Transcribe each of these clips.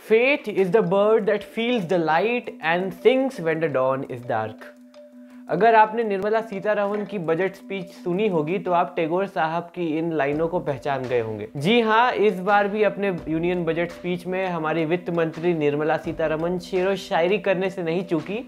Faith is the bird that feels the light and sings when the dawn is dark. अगर आपने निर्मला सीतारमण की budget speech सुनी होगी तो आप टैगोर साहब की इन लाइनों को पहचान गए होंगे। जी हाँ, इस बार भी अपने यूनियन बजट स्पीच में हमारी वित्त मंत्री निर्मला सीतारमण शेरो शायरी करने से नहीं चूकी,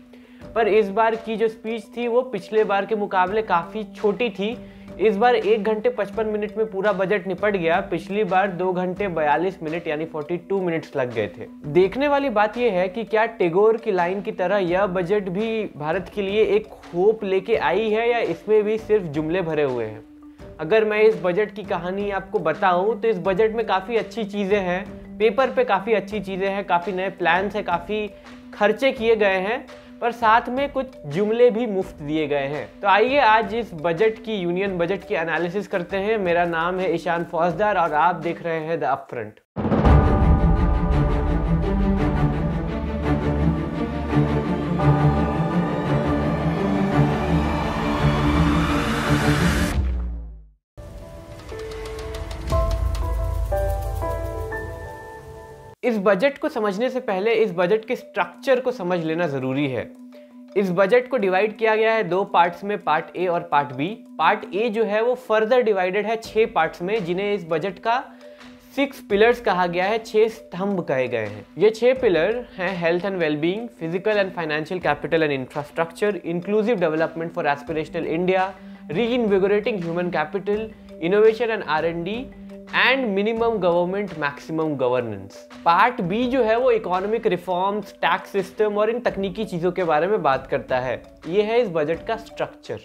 पर इस बार की जो स्पीच थी वो पिछले बार के मुकाबले काफ़ी छोटी थी। इस बार 1 घंटे 55 मिनट में पूरा बजट निपट गया। पिछली बार 2 घंटे 42 मिनट यानी 42 मिनट्स लग गए थे। देखने वाली बात यह है कि क्या टैगोर की लाइन की तरह यह बजट भी भारत के लिए एक होप लेके आई है या इसमें भी सिर्फ जुमले भरे हुए हैं। अगर मैं इस बजट की कहानी आपको बताऊं तो इस बजट में काफ़ी अच्छी चीज़ें हैं, पेपर पे काफ़ी अच्छी चीज़ें हैं, काफ़ी नए प्लान्स हैं, काफ़ी खर्चे किए गए हैं, पर साथ में कुछ जुमले भी मुफ्त दिए गए हैं। तो आइए आज इस बजट की यूनियन बजट की एनालिसिस करते हैं। मेरा नाम है ईशान फौजदार और आप देख रहे हैं द अपफ्रंट। इस बजट को समझने से पहले इस बजट के स्ट्रक्चर को समझ लेना जरूरी है। इस बजट को डिवाइड किया गया है 2 पार्ट्स में, पार्ट ए और पार्ट बी। पार्ट ए जो है वो फर्दर डिवाइडेड है 6 पार्ट्स में, जिन्हें इस बजट का 6 पिलर्स कहा गया है, 6 स्तंभ कहे गए हैं। ये 6 पिलर हैं health and wellbeing, physical and financial capital and infrastructure, inclusive development for aspirational India, reinvigorating human capital, innovation and R&D and minimum government maximum governance. Part B जो है वो इकोनॉमिक रिफॉर्म्स, टैक्स सिस्टम और इन तकनीकी चीजों के बारे में बात करता है। ये है इस बजट का स्ट्रक्चर।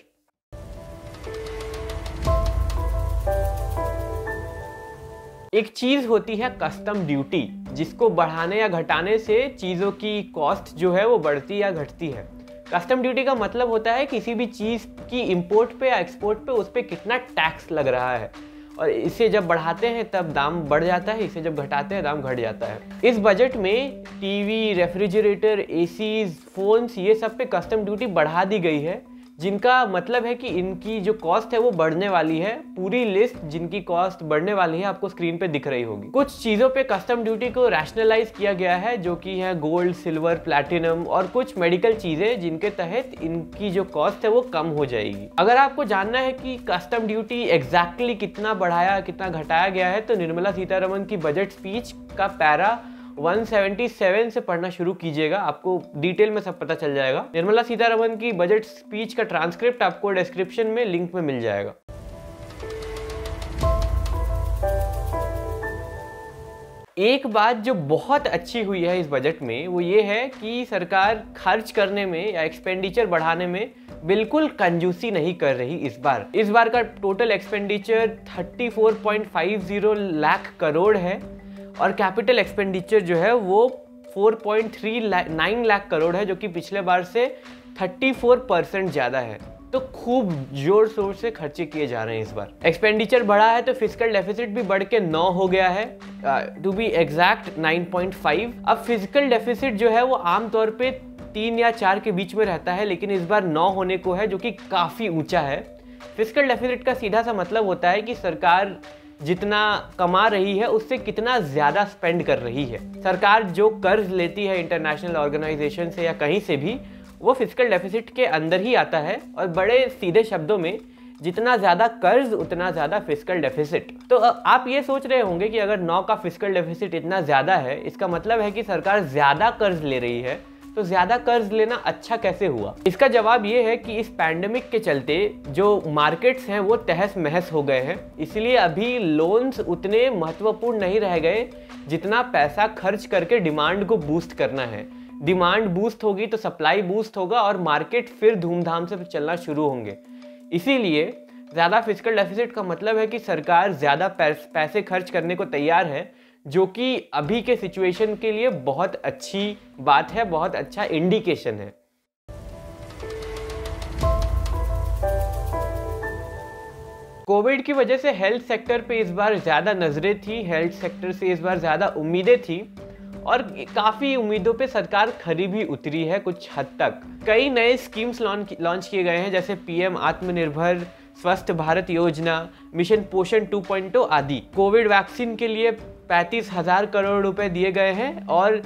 एक चीज होती है कस्टम ड्यूटी, जिसको बढ़ाने या घटाने से चीजों की कॉस्ट जो है वो बढ़ती या घटती है। कस्टम ड्यूटी का मतलब होता है किसी भी चीज की इंपोर्ट पे या एक्सपोर्ट पे उस पे कितना टैक्स लग रहा है, और इसे जब बढ़ाते हैं तब दाम बढ़ जाता है, इसे जब घटाते हैं दाम घट जाता है। इस बजट में टीवी, रेफ्रिजरेटर, एसीज, फोन्स, ये सब पे कस्टम ड्यूटी बढ़ा दी गई है, जिनका मतलब है कि इनकी जो कॉस्ट है वो बढ़ने वाली है। पूरी लिस्ट जिनकी कॉस्ट बढ़ने वाली है आपको स्क्रीन पे दिख रही होगी। कुछ चीज़ों पे कस्टम ड्यूटी को रैशनलाइज किया गया है, जो कि है गोल्ड, सिल्वर, प्लैटिनम और कुछ मेडिकल चीज़ें, जिनके तहत इनकी जो कॉस्ट है वो कम हो जाएगी। अगर आपको जानना है कि कस्टम ड्यूटी एग्जैक्टली कितना बढ़ाया, कितना घटाया गया है, तो निर्मला सीतारमण की बजट स्पीच का पैरा 177 से पढ़ना शुरू कीजिएगा, आपको डिटेल में सब पता चल जाएगा। निर्मला सीतारमण की बजट स्पीच का ट्रांसक्रिप्ट आपको डिस्क्रिप्शन में लिंक में मिल जाएगा। एक बात जो बहुत अच्छी हुई है इस बजट में वो ये है कि सरकार खर्च करने में या एक्सपेंडिचर बढ़ाने में बिल्कुल कंजूसी नहीं कर रही। इस बार का टोटल एक्सपेंडिचर 34.50 लाख करोड़ है और कैपिटल एक्सपेंडिचर जो है वो 4.39 लाख करोड़ है, जो कि पिछले बार से 34% ज़्यादा है। तो खूब जोर शोर से खर्चे किए जा रहे हैं। इस बार एक्सपेंडिचर बढ़ा है तो फिजिकल डेफिसिट भी बढ़ के 9 हो गया है, टू बी एग्जैक्ट 9.5। अब फिजिकल डेफिसिट जो है वो आमतौर पे 3 या 4 के बीच में रहता है, लेकिन इस बार 9 होने को है, जो कि काफ़ी ऊंचा है। फिजिकल डेफिसिट का सीधा सा मतलब होता है कि सरकार जितना कमा रही है उससे कितना ज़्यादा स्पेंड कर रही है। सरकार जो कर्ज लेती है इंटरनेशनल ऑर्गेनाइजेशन से या कहीं से भी, वो फिजिकल डेफिसिट के अंदर ही आता है। और बड़े सीधे शब्दों में, जितना ज़्यादा कर्ज उतना ज़्यादा फिजिकल डेफिसिट। तो आप ये सोच रहे होंगे कि अगर 9 का फिजिकल डेफिसिट इतना ज़्यादा है, इसका मतलब है कि सरकार ज़्यादा कर्ज ले रही है। तो ज़्यादा कर्ज लेना अच्छा कैसे हुआ? इसका जवाब ये है कि इस पैंडेमिक के चलते जो मार्केट्स हैं वो तहस महस हो गए हैं, इसलिए अभी लोन्स उतने महत्वपूर्ण नहीं रह गए जितना पैसा खर्च करके डिमांड को बूस्ट करना है। डिमांड बूस्ट होगी तो सप्लाई बूस्ट होगा और मार्केट फिर धूमधाम से चलना शुरू होंगे। इसीलिए ज़्यादा फिजिकल डेफिसिट का मतलब है कि सरकार ज़्यादा पैसे खर्च करने को तैयार है, जो कि अभी के सिचुएशन के लिए बहुत अच्छी बात है, बहुत अच्छा इंडिकेशन है। कोविड की वजह से हेल्थ सेक्टर पे इस बार ज़्यादा नज़रें थी, हेल्थ सेक्टर से इस बार ज़्यादा उम्मीदें थी और काफ़ी उम्मीदों पे सरकार खरी भी उतरी है कुछ हद तक। कई नए स्कीम्स लॉन्च किए गए हैं, जैसे PM आत्मनिर्भर स्वस्थ भारत योजना, मिशन पोषण 2.0 आदि। कोविड वैक्सीन के लिए 35,000 करोड़ रुपए दिए गए हैं और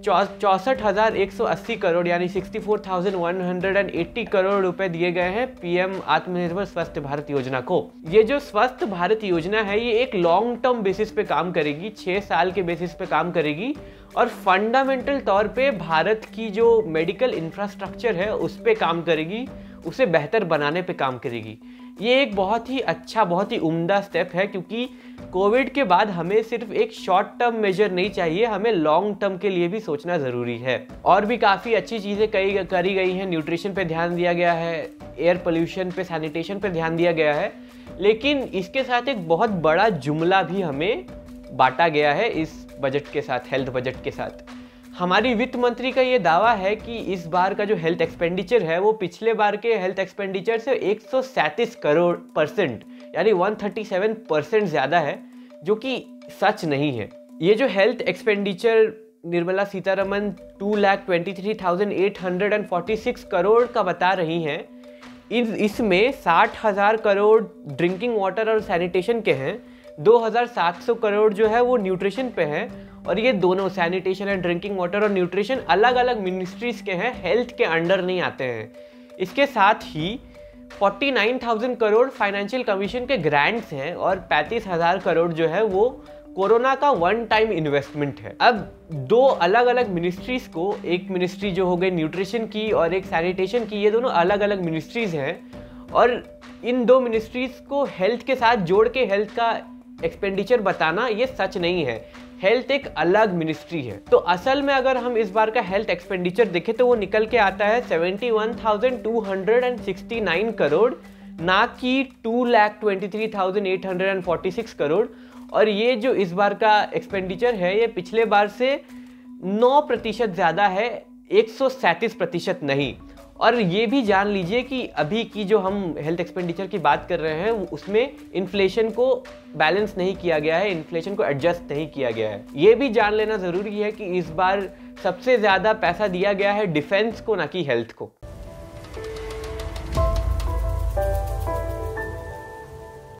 64,180 करोड़ यानी 64,180 करोड़ रुपए दिए गए हैं पीएम आत्मनिर्भर स्वस्थ भारत योजना को। ये जो स्वस्थ भारत योजना है ये एक लॉन्ग टर्म बेसिस पे काम करेगी, 6 साल के बेसिस पे काम करेगी और फंडामेंटल तौर पे भारत की जो मेडिकल इंफ्रास्ट्रक्चर है उस पे काम करेगी, उसे बेहतर बनाने पे काम करेगी। ये एक बहुत ही अच्छा, बहुत ही उम्दा स्टेप है, क्योंकि कोविड के बाद हमें सिर्फ एक शॉर्ट टर्म मेजर नहीं चाहिए, हमें लॉन्ग टर्म के लिए भी सोचना ज़रूरी है। और भी काफ़ी अच्छी चीज़ें करी गई हैं। न्यूट्रिशन पे ध्यान दिया गया है, एयर पोल्यूशन पे, सैनिटेशन पे ध्यान दिया गया है, लेकिन इसके साथ एक बहुत बड़ा जुमला भी हमें बांटा गया है इस बजट के साथ, हेल्थ बजट के साथ। हमारी वित्त मंत्री का ये दावा है कि इस बार का जो हेल्थ एक्सपेंडिचर है वो पिछले बार के हेल्थ एक्सपेंडिचर से 137 करोड़ % यानी 137% ज़्यादा है, जो कि सच नहीं है। ये जो हेल्थ एक्सपेंडिचर निर्मला सीतारमण 2,23,846 करोड़ का बता रही हैं, इसमें 60,000 करोड़ ड्रिंकिंग वाटर और सैनिटेशन के हैं, 2,700 करोड़ जो है वो न्यूट्रिशन पे है, और ये दोनों सैनिटेशन एंड ड्रिंकिंग वाटर और न्यूट्रिशन अलग अलग मिनिस्ट्रीज के हैं, हेल्थ के अंडर नहीं आते हैं। इसके साथ ही 49,000 करोड़ फाइनेंशियल कमीशन के ग्रांट्स हैं और 35,000 करोड़ जो है वो कोरोना का वन टाइम इन्वेस्टमेंट है। अब दो अलग अलग मिनिस्ट्रीज को, एक मिनिस्ट्री जो हो गई न्यूट्रिशन की और एक सैनिटेशन की, ये दोनों अलग अलग मिनिस्ट्रीज हैं और इन दो मिनिस्ट्रीज को हेल्थ के साथ जोड़ के हेल्थ का एक्सपेंडिचर बताना ये सच नहीं है। हेल्थ एक अलग मिनिस्ट्री है। तो असल में अगर हम इस बार का हेल्थ एक्सपेंडिचर देखें तो वो निकल के आता है 71,269 करोड़, ना कि 2,23,846 करोड़। और ये जो इस बार का एक्सपेंडिचर है ये पिछले बार से 9% ज़्यादा है, 137% नहीं। और ये भी जान लीजिए कि अभी की जो हम हेल्थ एक्सपेंडिचर की बात कर रहे हैं उसमें इन्फ्लेशन को बैलेंस नहीं किया गया है, इन्फ्लेशन को एडजस्ट नहीं किया गया है। ये भी जान लेना ज़रूरी है कि इस बार सबसे ज़्यादा पैसा दिया गया है डिफेंस को, ना कि हेल्थ को।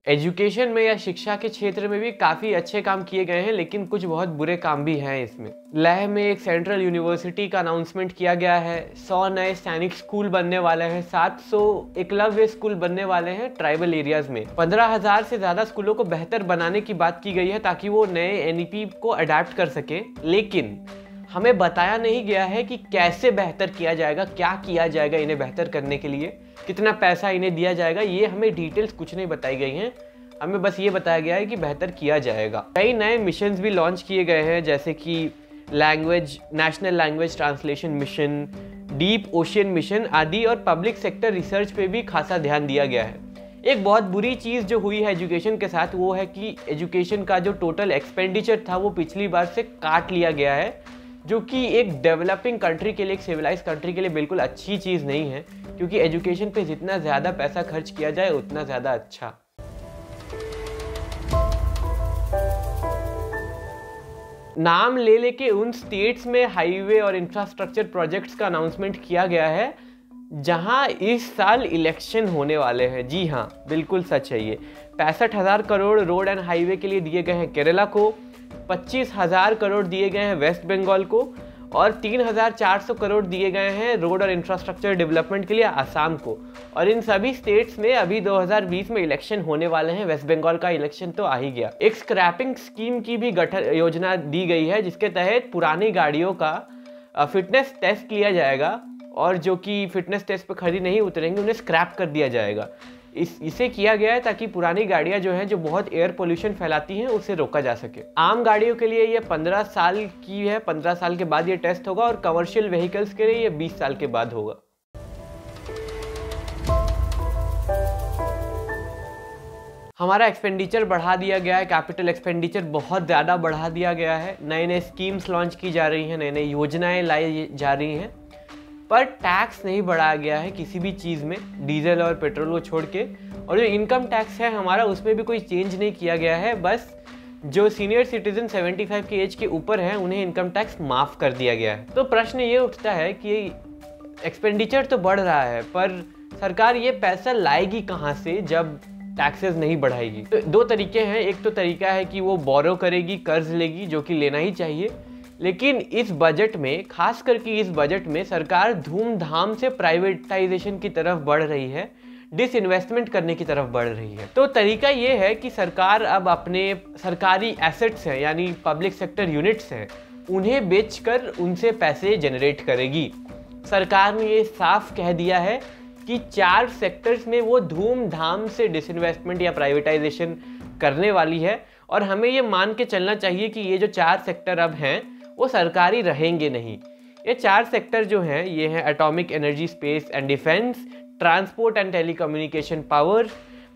एजुकेशन में या शिक्षा के क्षेत्र में भी काफ़ी अच्छे काम किए गए हैं, लेकिन कुछ बहुत बुरे काम भी हैं इसमें। लेह में एक सेंट्रल यूनिवर्सिटी का अनाउंसमेंट किया गया है, 100 नए सैनिक स्कूल बनने वाले हैं, 700 एकलव्य स्कूल बनने वाले हैं ट्राइबल एरियाज में। 15,000 से ज़्यादा स्कूलों को बेहतर बनाने की बात की गई है ताकि वो नए NEP को अडेप्ट कर सके, लेकिन हमें बताया नहीं गया है कि कैसे बेहतर किया जाएगा, क्या किया जाएगा इन्हें बेहतर करने के लिए, कितना पैसा इन्हें दिया जाएगा, ये हमें डिटेल्स कुछ नहीं बताई गई हैं। हमें बस ये बताया गया है कि बेहतर किया जाएगा। कई नए मिशंस भी लॉन्च किए गए हैं, जैसे कि national language translation mission, deep ocean mission आदि, और पब्लिक सेक्टर रिसर्च पे भी खासा ध्यान दिया गया है। एक बहुत बुरी चीज़ जो हुई है एजुकेशन के साथ वो है कि एजुकेशन का जो टोटल एक्सपेंडिचर था वो पिछली बार से काट लिया गया है, जो कि एक डेवलपिंग कंट्री के लिए, एक सिविलाइज कंट्री के लिए बिल्कुल अच्छी चीज़ नहीं है, क्योंकि एजुकेशन पे जितना ज़्यादा पैसा खर्च किया जाए उतना ज़्यादा अच्छा। नाम ले लेके उन स्टेट्स में हाईवे और इंफ्रास्ट्रक्चर प्रोजेक्ट्स का अनाउंसमेंट किया गया है जहां इस साल इलेक्शन होने वाले हैं। जी हाँ, बिल्कुल सच है ये। 65,000 करोड़ रोड एंड हाईवे के लिए दिए गए हैं केरला को, 25,000 करोड़ दिए गए हैं वेस्ट बंगाल को, और 3,400 करोड़ दिए गए हैं रोड और इंफ्रास्ट्रक्चर डेवलपमेंट के लिए आसाम को। और इन सभी स्टेट्स में अभी 2020 में इलेक्शन होने वाले हैं। वेस्ट बंगाल का इलेक्शन तो आ ही गया। एक स्क्रैपिंग स्कीम की भी गठन योजना दी गई है, जिसके तहत पुरानी गाड़ियों का फिटनेस टेस्ट लिया जाएगा और जो कि फिटनेस टेस्ट पर खड़ी नहीं उतरेंगे उन्हें स्क्रैप कर दिया जाएगा। इसे किया गया है ताकि पुरानी गाड़ियां जो हैं, जो बहुत एयर पोल्यूशन फैलाती हैं, उसे रोका जा सके। आम गाड़ियों के लिए ये 15 साल की है, 15 साल के बाद ये टेस्ट होगा, और कमर्शियल व्हीकल्स के लिए ये 20 साल के बाद होगा। हमारा एक्सपेंडिचर बढ़ा दिया गया है, कैपिटल एक्सपेंडिचर बहुत ज़्यादा बढ़ा दिया गया है। नए नए स्कीम्स लॉन्च की जा रही हैं, नई नई योजनाएं लाई जा रही हैं, पर टैक्स नहीं बढ़ाया गया है किसी भी चीज़ में, डीजल और पेट्रोल को छोड़ के। और जो इनकम टैक्स है हमारा, उसमें भी कोई चेंज नहीं किया गया है। बस जो सीनियर सिटीजन 75 की एज के ऊपर हैं उन्हें इनकम टैक्स माफ़ कर दिया गया है। तो प्रश्न ये उठता है कि एक्सपेंडिचर तो बढ़ रहा है, पर सरकार ये पैसा लाएगी कहाँ से जब टैक्सेस नहीं बढ़ाएगी। तो दो तरीके हैं, एक तो तरीका है कि वो बोरो करेगी, कर्ज लेगी, जो कि लेना ही चाहिए। लेकिन इस बजट में, खास करके इस बजट में सरकार धूमधाम से प्राइवेटाइजेशन की तरफ बढ़ रही है, डिसइन्वेस्टमेंट करने की तरफ बढ़ रही है। तो तरीका ये है कि सरकार अब अपने सरकारी एसेट्स हैं, यानी पब्लिक सेक्टर यूनिट्स हैं, उन्हें बेचकर उनसे पैसे जनरेट करेगी। सरकार ने ये साफ कह दिया है कि 4 सेक्टर्स में वो धूमधाम से डिसइन्वेस्टमेंट या प्राइवेटाइजेशन करने वाली है, और हमें ये मान के चलना चाहिए कि ये जो 4 सेक्टर अब हैं वो सरकारी रहेंगे नहीं। ये 4 सेक्टर जो हैं ये हैं atomic energy, space and defence, transport and telecommunication power,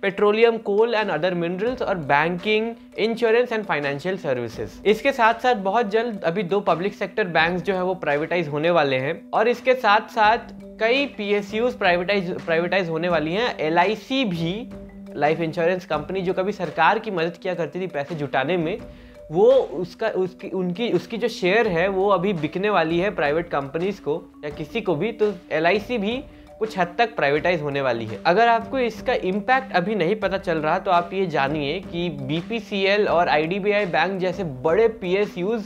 petroleum, coal and other minerals, और banking, insurance and financial services. इसके साथ साथ बहुत जल्द अभी 2 पब्लिक सेक्टर बैंक्स जो है वो प्राइवेटाइज होने वाले हैं, और इसके साथ साथ कई PSUs प्राइवेटाइज होने वाली हैं। LIC भी, लाइफ इंश्योरेंस कंपनी, जो कभी सरकार की मदद किया करती थी पैसे जुटाने में, वो उसकी जो शेयर है वो अभी बिकने वाली है प्राइवेट कंपनीज को या किसी को भी। तो LIC भी कुछ हद तक प्राइवेटाइज होने वाली है। अगर आपको इसका इम्पैक्ट अभी नहीं पता चल रहा तो आप ये जानिए कि BPCL और IDBI बैंक जैसे बड़े PSUs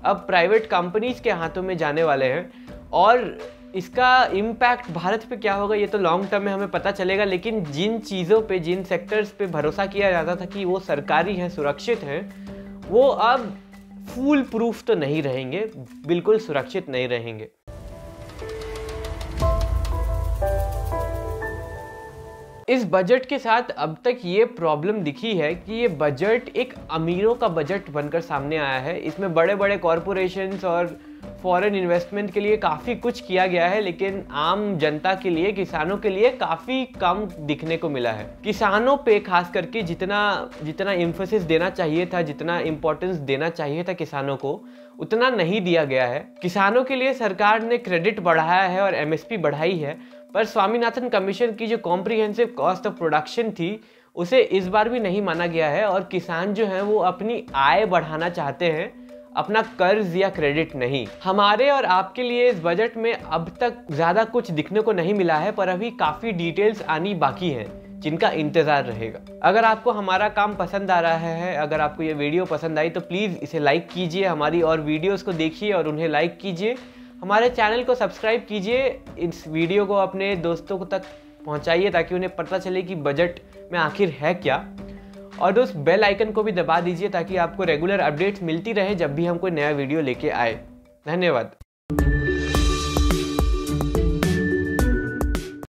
अब प्राइवेट कंपनीज के हाथों में जाने वाले हैं, और इसका इम्पैक्ट भारत पे क्या होगा ये तो लॉन्ग टर्म में हमें पता चलेगा। लेकिन जिन चीज़ों पे, जिन सेक्टर्स पे भरोसा किया जाता था कि वो सरकारी हैं, सुरक्षित हैं, वो अब फूल प्रूफ तो नहीं रहेंगे, बिल्कुल सुरक्षित नहीं रहेंगे। इस बजट के साथ अब तक ये प्रॉब्लम दिखी है कि ये बजट एक अमीरों का बजट बनकर सामने आया है। इसमें बड़े बड़े कॉरपोरेशंस और फॉरेन इन्वेस्टमेंट के लिए काफ़ी कुछ किया गया है, लेकिन आम जनता के लिए, किसानों के लिए काफ़ी कम दिखने को मिला है। किसानों पे खास करके जितना एम्फेसिस देना चाहिए था, जितना इम्पोर्टेंस देना चाहिए था किसानों को, उतना नहीं दिया गया है। किसानों के लिए सरकार ने क्रेडिट बढ़ाया है और MSP बढ़ाई है, पर स्वामीनाथन कमीशन की जो कॉम्प्रिहेंसिव कॉस्ट ऑफ प्रोडक्शन थी उसे इस बार भी नहीं माना गया है, और किसान जो हैं वो अपनी आय बढ़ाना चाहते हैं, अपना कर्ज या क्रेडिट नहीं। हमारे और आपके लिए इस बजट में अब तक ज़्यादा कुछ दिखने को नहीं मिला है, पर अभी काफ़ी डिटेल्स आनी बाकी हैं जिनका इंतज़ार रहेगा। अगर आपको हमारा काम पसंद आ रहा है, अगर आपको ये वीडियो पसंद आई तो प्लीज़ इसे लाइक कीजिए, हमारी और वीडियोस को देखिए और उन्हें लाइक कीजिए, हमारे चैनल को सब्सक्राइब कीजिए, इस वीडियो को अपने दोस्तों को तक पहुंचाइए ताकि उन्हें पता चले कि बजट में आखिर है क्या, और उस बेल आइकन को भी दबा दीजिए ताकि आपको रेगुलर अपडेट्स मिलती रहे जब भी हम कोई नया वीडियो लेके आए। धन्यवाद।